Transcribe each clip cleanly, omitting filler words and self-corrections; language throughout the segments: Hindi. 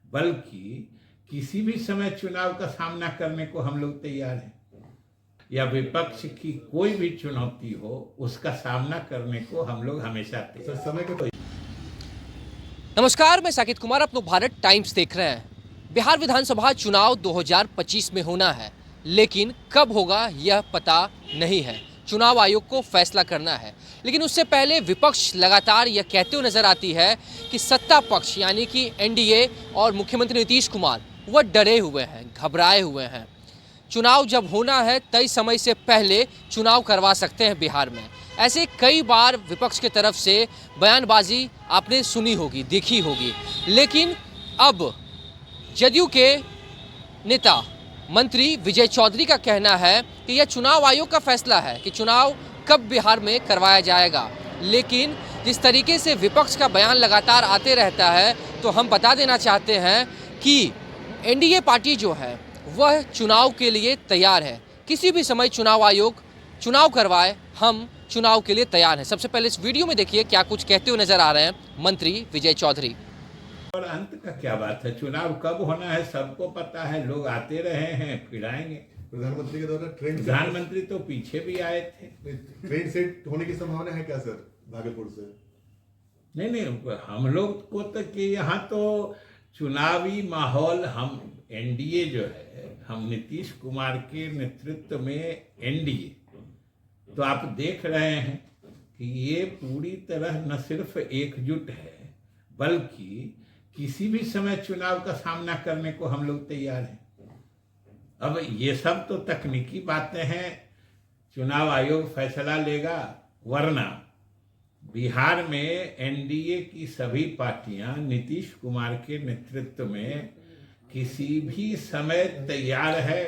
बल्कि किसी भी समय चुनाव का सामना करने को हम लोग तैयार हैं, या विपक्ष की कोई भी चुनौती हो उसका सामना करने को हम लोग हमेशा तैयार हैं। नमस्कार, मैं साकेत कुमार, अपनो भारत टाइम्स देख रहे हैं। बिहार विधानसभा चुनाव 2025 में होना है, लेकिन कब होगा यह पता नहीं है। चुनाव आयोग को फैसला करना है, लेकिन उससे पहले विपक्ष लगातार यह कहते हुए नजर आती है कि सत्ता पक्ष यानी कि एनडीए और मुख्यमंत्री नीतीश कुमार वह डरे हुए हैं, घबराए हुए हैं। चुनाव जब होना है तय समय से पहले चुनाव करवा सकते हैं बिहार में। ऐसे कई बार विपक्ष की तरफ से बयानबाजी आपने सुनी होगी, देखी होगी, लेकिन अब जदयू के नेता मंत्री विजय चौधरी का कहना है कि यह चुनाव आयोग का फैसला है कि चुनाव कब बिहार में करवाया जाएगा। लेकिन जिस तरीके से विपक्ष का बयान लगातार आते रहता है, तो हम बता देना चाहते हैं कि एनडीए पार्टी जो है वह चुनाव के लिए तैयार है। किसी भी समय चुनाव आयोग चुनाव करवाए, हम चुनाव के लिए तैयार हैं। सबसे पहले इस वीडियो में देखिए क्या कुछ कहते हुए नजर आ रहे हैं मंत्री विजय चौधरी। और अंत का क्या बात है, चुनाव कब होना है सबको पता है, लोग आते रहे हैं, फिर आएंगे। प्रधानमंत्री के द्वारा प्रधानमंत्री तो पीछे भी आए थे। ट्रेन सेट होने की संभावना है क्या सर भागलपुर से? नहीं, हम लोग को तो कि यहाँ तो चुनावी माहौल, हम एनडीए जो है, हम नीतीश कुमार के नेतृत्व में एनडीए, तो आप देख रहे हैं कि ये पूरी तरह न सिर्फ एकजुट है, बल्कि किसी भी समय चुनाव का सामना करने को हम लोग तैयार हैं। अब ये सब तो तकनीकी बातें हैं, चुनाव आयोग फैसला लेगा, वरना बिहार में एनडीए की सभी पार्टियां नीतीश कुमार के नेतृत्व में किसी भी समय तैयार है,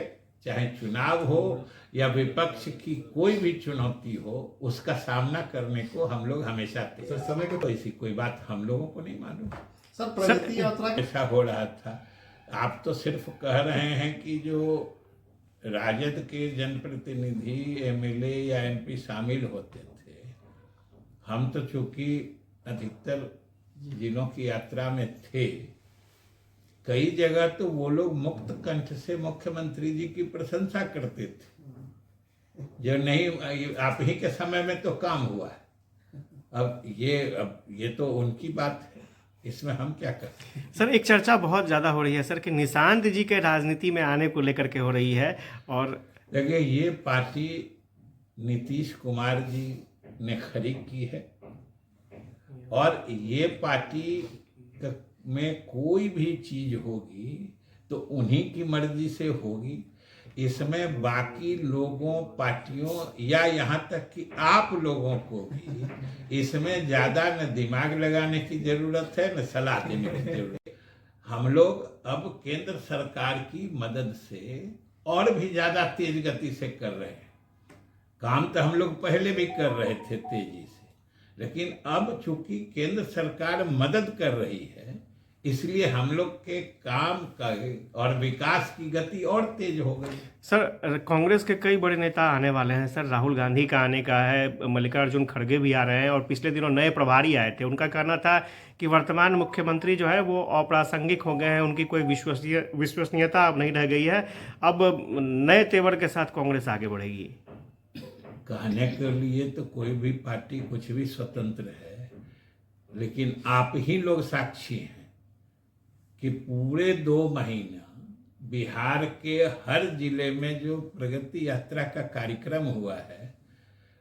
चाहे चुनाव हो या विपक्ष की कोई भी चुनौती हो, उसका सामना करने को हम लोग हमेशा तैयार। समय के तो ऐसी कोई बात हम लोगों को नहीं मालूम। सर प्रगति यात्रा ऐसा हो रहा था, आप तो सिर्फ कह रहे हैं कि जो राजद के जनप्रतिनिधि, एमएलए या एमपी शामिल होते थे, हम तो चूंकि अधिकतर जिलों की यात्रा में थे, कई जगह तो वो लोग मुक्त कंठ से मुख्यमंत्री जी की प्रशंसा करते थे, जो नहीं आप ही के समय में तो काम हुआ है। अब ये तो उनकी बात है, इसमें हम क्या करते हैं। सर, एक चर्चा बहुत ज़्यादा हो रही है सर कि निशांत जी के राजनीति में आने को लेकर के हो रही है। और देखिए, ये पार्टी नीतीश कुमार जी ने खड़ी की है, और ये पार्टी में कोई भी चीज होगी तो उन्हीं की मर्जी से होगी। इसमें बाकी लोगों, पार्टियों या यहाँ तक कि आप लोगों को भी इसमें ज़्यादा न दिमाग लगाने की ज़रूरत है, न सलाह देने की ज़रूरत है। हम लोग अब केंद्र सरकार की मदद से और भी ज़्यादा तेज गति से कर रहे हैं काम। तो हम लोग पहले भी कर रहे थे तेजी से, लेकिन अब चूंकि केंद्र सरकार मदद कर रही है, इसलिए हम लोग के काम का और विकास की गति और तेज हो गई। सर, कांग्रेस के कई बड़े नेता आने वाले हैं सर। राहुल गांधी का आने का है, मल्लिकार्जुन खड़गे भी आ रहे हैं, और पिछले दिनों नए प्रभारी आए थे। उनका कहना था कि वर्तमान मुख्यमंत्री जो है वो अप्रासंगिक हो गए हैं, उनकी कोई विश्वसनीयता अब नहीं रह गई है। अब नए तेवर के साथ कांग्रेस आगे बढ़ेगी। कहने के लिए तो कोई भी पार्टी कुछ भी स्वतंत्र है, लेकिन आप ही लोग साक्षी हैं कि पूरे 2 महीना बिहार के हर जिले में जो प्रगति यात्रा का कार्यक्रम हुआ है,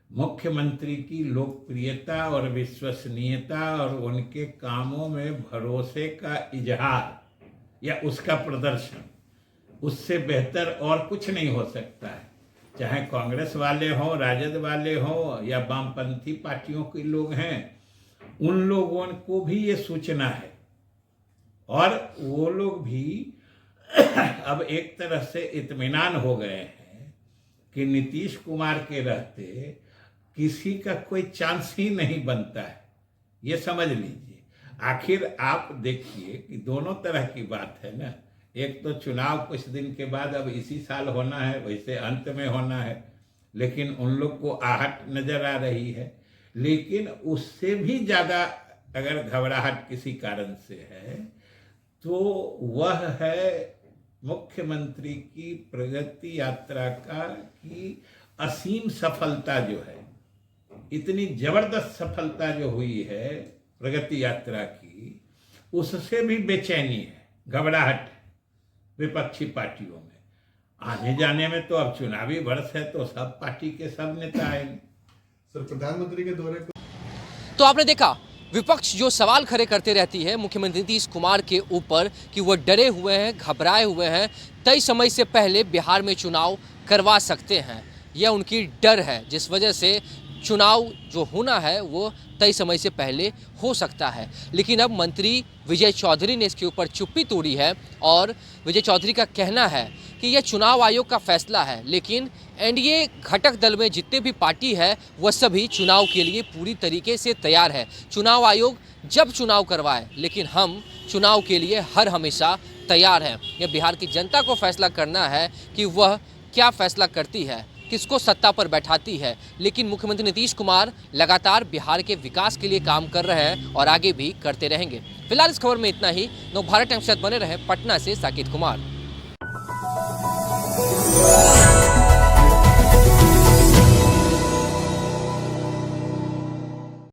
मुख्यमंत्री की लोकप्रियता और विश्वसनीयता और उनके कामों में भरोसे का इजहार या उसका प्रदर्शन, उससे बेहतर और कुछ नहीं हो सकता है। चाहे कांग्रेस वाले हों, राजद वाले हों या वामपंथी पार्टियों के लोग हैं, उन लोगों को भी ये सूचना है, और वो लोग भी अब एक तरह से इत्मीनान हो गए हैं कि नीतीश कुमार के रहते किसी का कोई चांस ही नहीं बनता है। ये समझ लीजिए। आखिर आप देखिए कि दोनों तरह की बात है ना। एक तो चुनाव कुछ दिन के बाद अब इसी साल होना है, वैसे अंत में होना है, लेकिन उन लोग को आहट नजर आ रही है। लेकिन उससे भी ज़्यादा अगर घबराहट किसी कारण से है तो वह है मुख्यमंत्री की प्रगति यात्रा का कि असीम सफलता जो है, इतनी जबरदस्त सफलता जो हुई है प्रगति यात्रा की, उससे भी बेचैनी है, घबराहट है विपक्षी पार्टियों में। आने जाने में तो अब चुनावी वर्ष है तो सब पार्टी के सब नेता आएंगे। सर, प्रधानमंत्री के दौरे को तो आपने देखा विपक्ष जो सवाल खड़े करते रहती है मुख्यमंत्री नीतीश कुमार के ऊपर कि वो डरे हुए हैं, घबराए हुए हैं, तय समय से पहले बिहार में चुनाव करवा सकते हैं। यह उनकी डर है जिस वजह से चुनाव जो होना है वो तय समय से पहले हो सकता है। लेकिन अब मंत्री विजय चौधरी ने इसके ऊपर चुप्पी तोड़ी है और विजय चौधरी का कहना है कि यह चुनाव आयोग का फैसला है, लेकिन एनडीए घटक दल में जितने भी पार्टी है वह सभी चुनाव के लिए पूरी तरीके से तैयार है। चुनाव आयोग जब चुनाव करवाए, लेकिन हम चुनाव के लिए हर हमेशा तैयार हैं। यह बिहार की जनता को फैसला करना है कि वह क्या फैसला करती है, किसको सत्ता पर बैठाती है। लेकिन मुख्यमंत्री नीतीश कुमार लगातार बिहार के विकास के लिए काम कर रहे हैं और आगे भी करते रहेंगे। फिलहाल इस खबर में इतना ही। नवभारत टाइम्स के साथ बने रहे। पटना से साकिब कुमार।